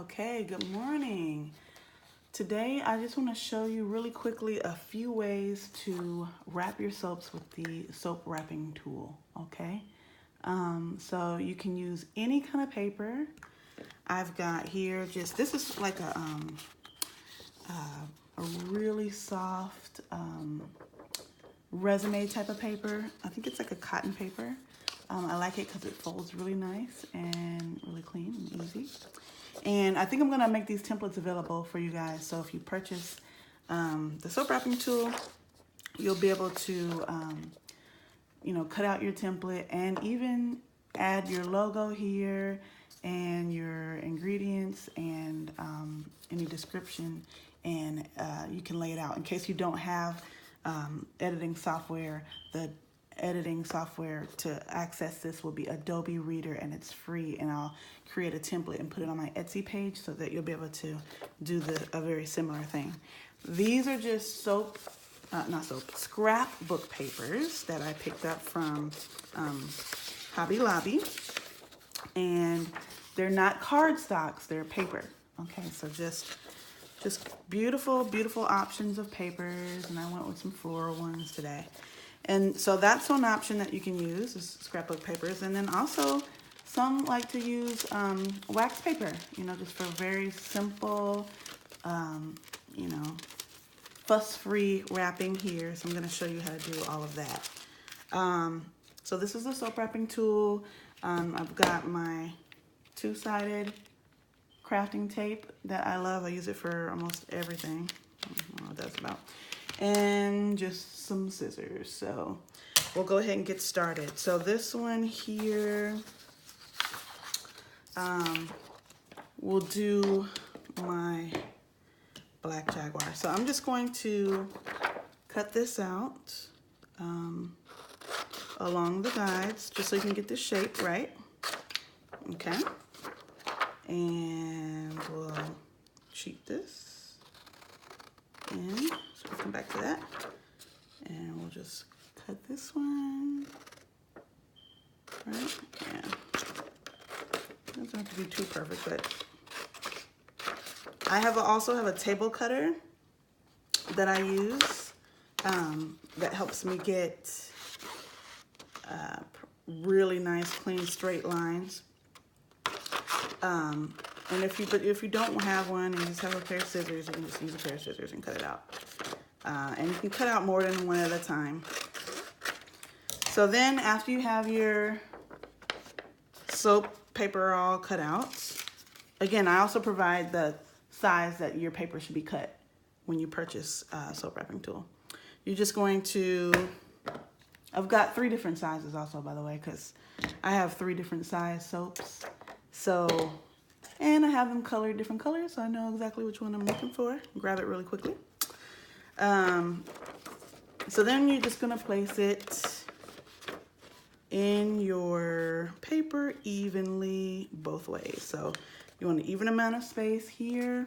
Okay, good morning. Today I just want to show you really quickly a few ways to wrap your soaps with the soap wrapping tool, okay? So you can use any kind of paper. I've got here this is like a really soft resume type of paper. I think it's like a cotton paper. I like it because it folds really nice and really clean and easy. And I think I'm gonna make these templates available for you guys. So if you purchase the soap wrapping tool, you'll be able to, cut out your template and even add your logo here and your ingredients and any description, and you can lay it out. In case you don't have editing software, the editing software to access this will be Adobe Reader, and it's free, and I'll create a template and put it on my Etsy page so that you'll be able to do a very similar thing. These are just scrapbook papers that I picked up from Hobby Lobby, and they're not cardstocks, they're paper. Okay, so just beautiful, beautiful options of papers, and I went with some floral ones today. And so that's one option that you can use, is scrapbook papers. And then also some like to use wax paper, just for very simple, fuss-free wrapping here. So I'm gonna show you how to do all of that. So this is the soap wrapping tool. I've got my two-sided crafting tape that I love. I use it for almost everything. I don't know what that's about. And just some scissors. So we'll go ahead and get started. So this one here, we'll do my black Jaguar. So I'm just going to cut this out along the guides, just so you can get the shape right. Okay. And we'll cheat this in. So we'll come back to that. And we'll just cut this one. Right? Yeah. Doesn't have to be too perfect, but I also have a table cutter that I use that helps me get really nice, clean, straight lines. And if you don't have one and you just have a pair of scissors, you can just use a pair of scissors and cut it out. And you can cut out more than one at a time. So then after you have your soap paper all cut out, again, I also provide the size that your paper should be cut when you purchase a soap wrapping tool. You're just going to, I've got 3 different sizes also, by the way, because I have 3 different size soaps. So, and I have them colored different colors, so I know exactly which one I'm looking for. Grab it really quickly. So then you're just gonna place it in your paper evenly both ways. So you want an even amount of space here,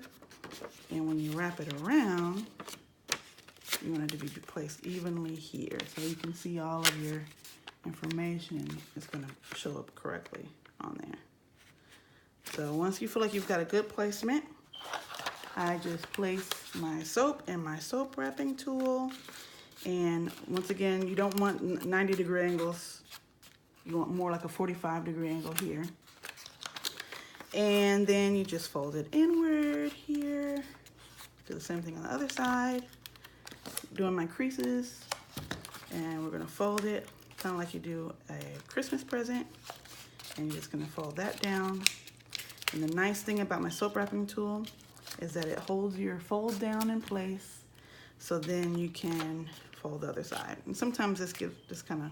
and when you wrap it around, you want it to be placed evenly here, so you can see all of your information is gonna show up correctly on there. So once you feel like you've got a good placement, I just place my soap and my soap wrapping tool. And once again, you don't want 90-degree angles. You want more like a 45-degree angle here. And then you just fold it inward here. Do the same thing on the other side. Doing my creases. And we're gonna fold it kind of like you do a Christmas present. And you're just gonna fold that down. And the nice thing about my soap wrapping tool is that it holds your fold down in place, so then you can fold the other side. And sometimes this kind of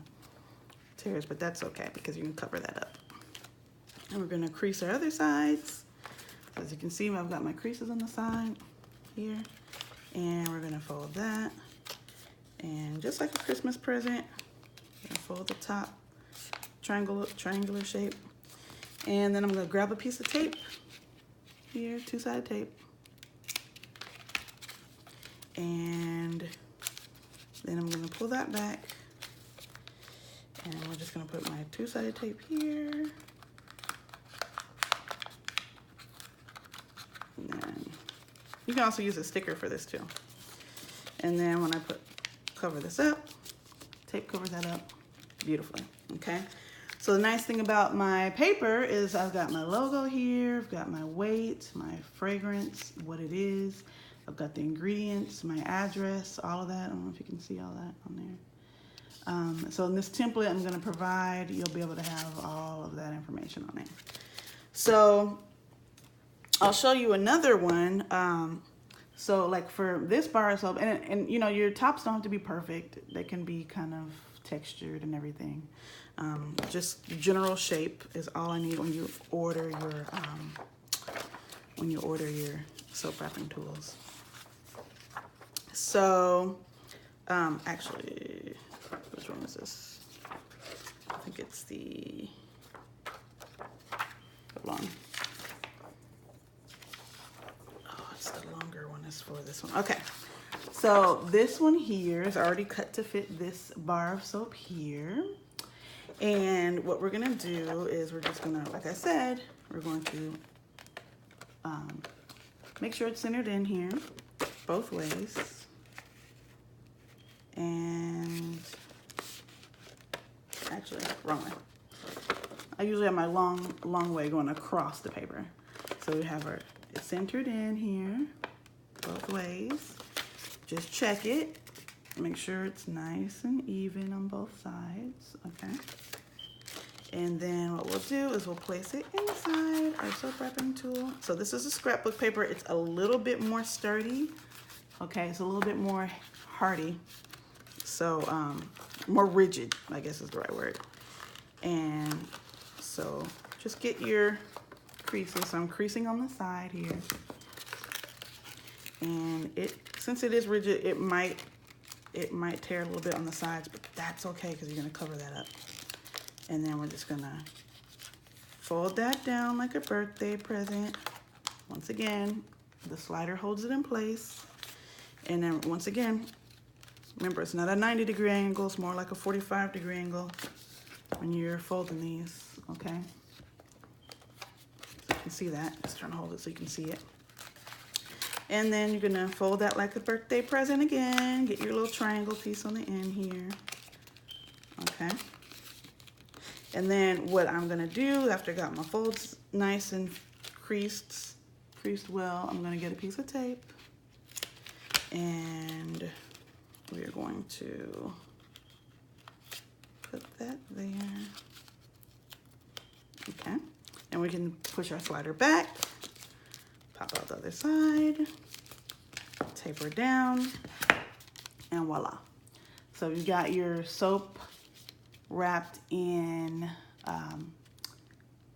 tears, but that's okay because you can cover that up. And we're gonna crease our other sides. As you can see, I've got my creases on the side here. And we're gonna fold that. And just like a Christmas present, I'm gonna fold the top, triangular shape. And then I'm gonna grab a piece of tape here, 2-sided tape. And then I'm gonna pull that back. And we're just gonna put my 2-sided tape here. You can also use a sticker for this too. And then when I cover this up, tape covers that up beautifully, okay? So the nice thing about my paper is I've got my logo here, I've got my weight, my fragrance, what it is, I've got the ingredients, my address, all of that. I don't know if you can see all that on there. So in this template I'm gonna provide, you'll be able to have all of that information on there. So I'll show you another one. So like for this bar of soap, and you know, your tops don't have to be perfect. They can be kind of textured and everything. Just general shape is all I need when you order your soap wrapping tools. So actually, which one is this? I think it's the, hold on. Oh, it's the longer one is for this one. Okay, so this one here is already cut to fit this bar of soap here. And what we're gonna do is we're just gonna, like I said, we're going to make sure it's centered in here, both ways. And actually, wrong way. I usually have my long way going across the paper. So we have it's centered in here, both ways. Just check it. Make sure it's nice and even on both sides, okay? And then what we'll do is we'll place it inside our soap wrapping tool. So this is a scrapbook paper. It's a little bit more sturdy, okay? It's a little bit more hardy. So more rigid, I guess is the right word. And so just get your creases. So I'm creasing on the side here. And since it is rigid, it might tear a little bit on the sides, but that's okay because you're gonna cover that up. And then we're just gonna fold that down like a birthday present. Once again, the slider holds it in place. And then once again, remember it's not a 90-degree angle, it's more like a 45-degree angle when you're folding these, okay? So you can see that. Just trying to hold it so you can see it. And then you're gonna fold that like a birthday present again. Get your little triangle piece on the end here, okay? And then what I'm gonna do after I got my folds nice and creased well, I'm gonna get a piece of tape and we are going to put that there, okay? And we can push our slider back, pop out the other side, taper down, and voila. So you got your soap wrapped in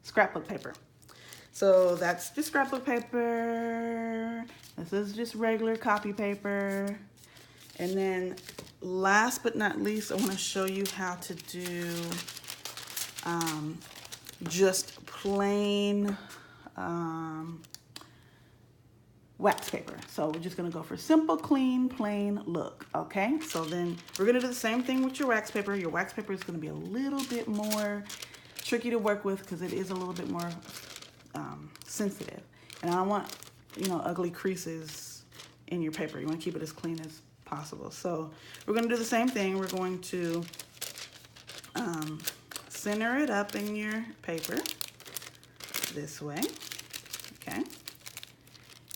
scrapbook paper. So that's the scrapbook paper. This is just regular copy paper. And then last but not least, I want to show you how to do just plain wax paper. So we're just gonna go for simple, clean, plain look, okay? So then we're gonna do the same thing with your wax paper. Your wax paper is gonna be a little bit more tricky to work with because it is a little bit more sensitive. And I don't want, you know, ugly creases in your paper. You wanna keep it as clean as possible. So we're gonna do the same thing. We're going to center it up in your paper this way, okay?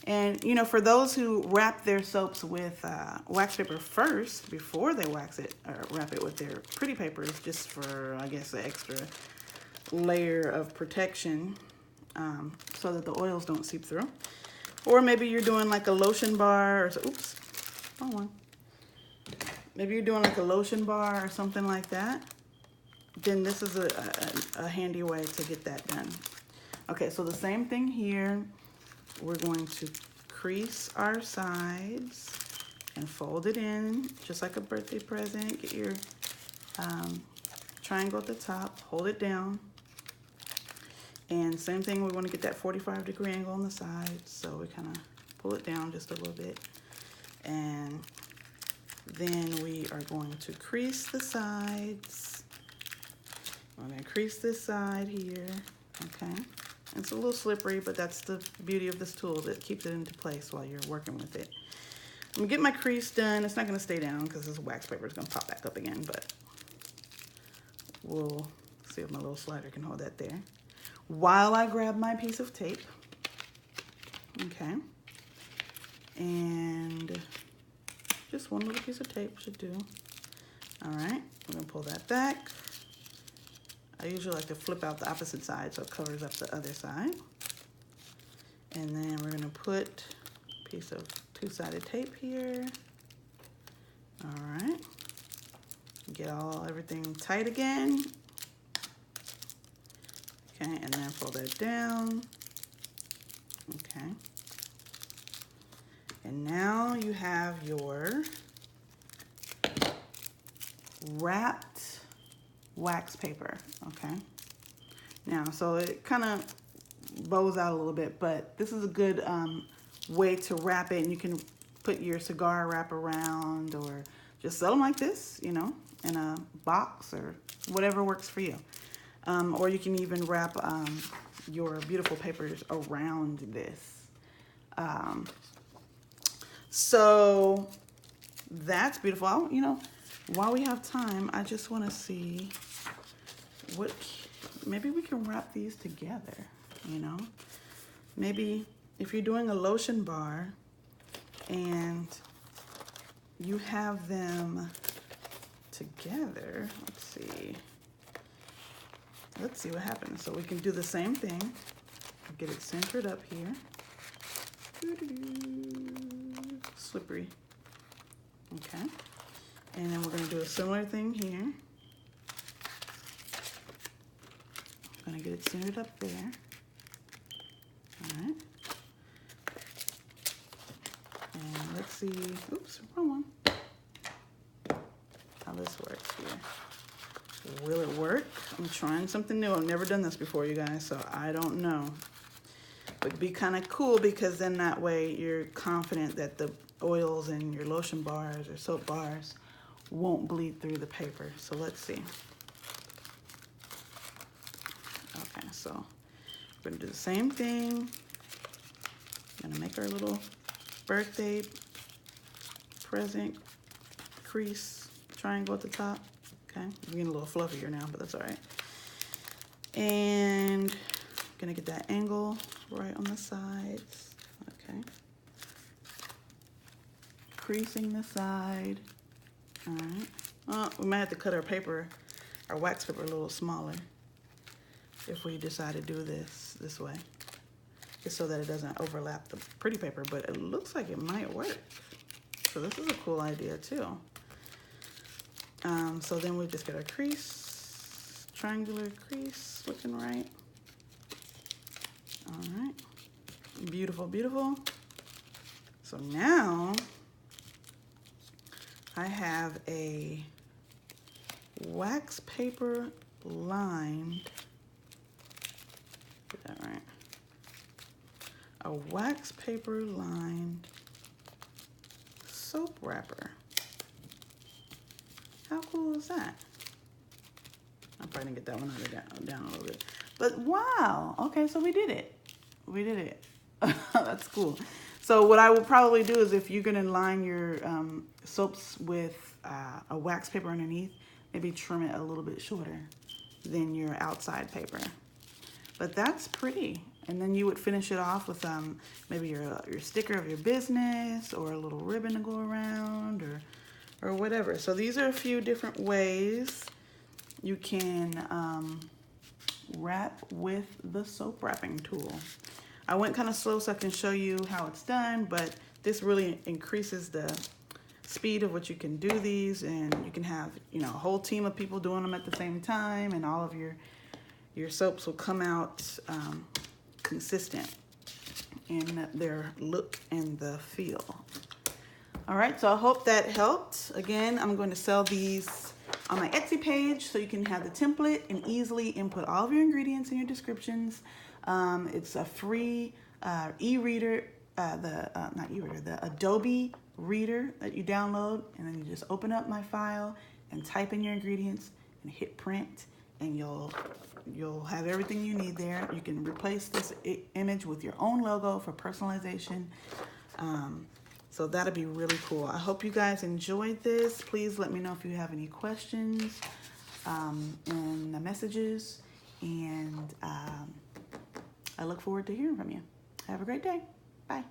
And, you know, for those who wrap their soaps with wax paper first, before they wax it, or wrap it with their pretty papers, just for, I guess, an extra layer of protection so that the oils don't seep through. Or maybe you're doing like a lotion bar, or, oops, wrong one. Maybe you're doing like a lotion bar or something like that. Then this is a handy way to get that done. Okay, so the same thing here. We're going to crease our sides and fold it in just like a birthday present. Get your triangle at the top, hold it down. And same thing, we want to get that 45-degree angle on the sides. So we kind of pull it down just a little bit. And then we are going to crease the sides. I'm going to crease this side here, okay? It's a little slippery, but that's the beauty of this tool, that keeps it into place while you're working with it. I'm gonna get my crease done. It's not gonna stay down because this wax paper is gonna pop back up again, but we'll see if my little slider can hold that there. While I grab my piece of tape, okay, and just one little piece of tape should do. All right, we're gonna pull that back. I usually like to flip out the opposite side so it covers up the other side. And then we're gonna put a piece of two-sided tape here. All right, get everything tight again. Okay, and then fold that down. Okay. And now you have your wrapped wax paper, okay? Now, so it kind of bows out a little bit, but this is a good way to wrap it, and you can put your cigar wrap around or just sell them like this, you know, in a box or whatever works for you. Or you can even wrap your beautiful papers around this. So that's beautiful. You know, while we have time, I just want to see maybe we can wrap these together, you know? Maybe if you're doing a lotion bar and you have them together, let's see what happens. So we can do the same thing. Get it centered up here. Slippery. Okay. And then we're going to do a similar thing here. I'm going to get it centered up there. All right. And let's see. Oops, wrong one. How this works here. Will it work? I'm trying something new. I've never done this before, you guys, so I don't know. But it'd be kind of cool because then that way you're confident that the oils in your lotion bars or soap bars won't bleed through the paper. So let's see. Okay, so we're gonna do the same thing. We're gonna make our little birthday present crease triangle at the top. Okay, we're getting a little fluffier now, but that's all right. And gonna get that angle right on the sides. Okay. Creasing the side. All right. Well, we might have to cut our wax paper a little smaller if we decide to do this way. Just so that it doesn't overlap the pretty paper, but it looks like it might work. So this is a cool idea too. So then we just get our crease, triangular crease looking right. All right, beautiful, beautiful. So now I have a wax paper lined, get that right, a wax paper lined soap wrapper. How cool is that? I probably didn't get that one down a little bit. But wow, okay, so we did it. We did it. That's cool. So what I will probably do is if you're gonna line your soaps with a wax paper underneath, maybe trim it a little bit shorter than your outside paper. But that's pretty. And then you would finish it off with maybe your sticker of your business or a little ribbon to go around or whatever. So these are a few different ways you can wrap with the soap wrapping tool. I went kind of slow so I can show you how it's done, but this really increases the speed of what you can do these, and you can have, you know, a whole team of people doing them at the same time, and all of your soaps will come out consistent in their look and the feel. All right, so I hope that helped. Again, I'm going to sell these on my Etsy page so you can have the template and easily input all of your ingredients in your descriptions. It's a free e-reader, the Adobe Reader that you download, and then you just open up my file and type in your ingredients and hit print, and you'll have everything you need there. You can replace this image with your own logo for personalization. So that'll be really cool. I hope you guys enjoyed this. Please let me know if you have any questions in the messages, and I look forward to hearing from you. Have a great day. Bye.